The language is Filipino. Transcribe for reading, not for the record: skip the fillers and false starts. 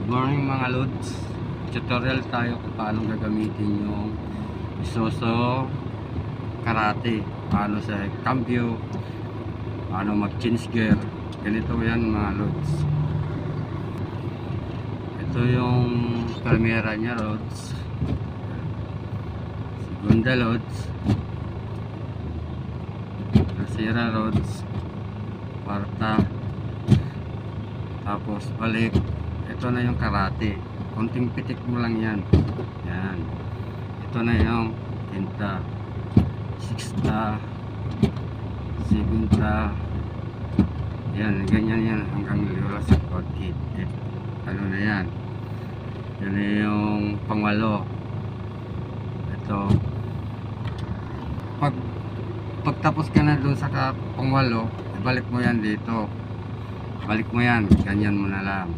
Morning mga lods, tutorial tayo kung paano gagamitin yung Isuzu Karate, paano sa cambio, paano mag change gear. Ganito yan mga lods. Ito yung camera nya lods, segunda lods, tercera lods, kwarta, tapos balik. Ito na yung karate, konting pitik mo lang yan. Yan, ito na yung quinta, sixta, seventa. Yan, ganyan yan hanggang lula sa kit. Ano na yan, yan na yung pangwalo. Ito, pagtapos ka na dun sa pangwalo, balik mo yan dito, balik mo yan, ganyan mo na lang.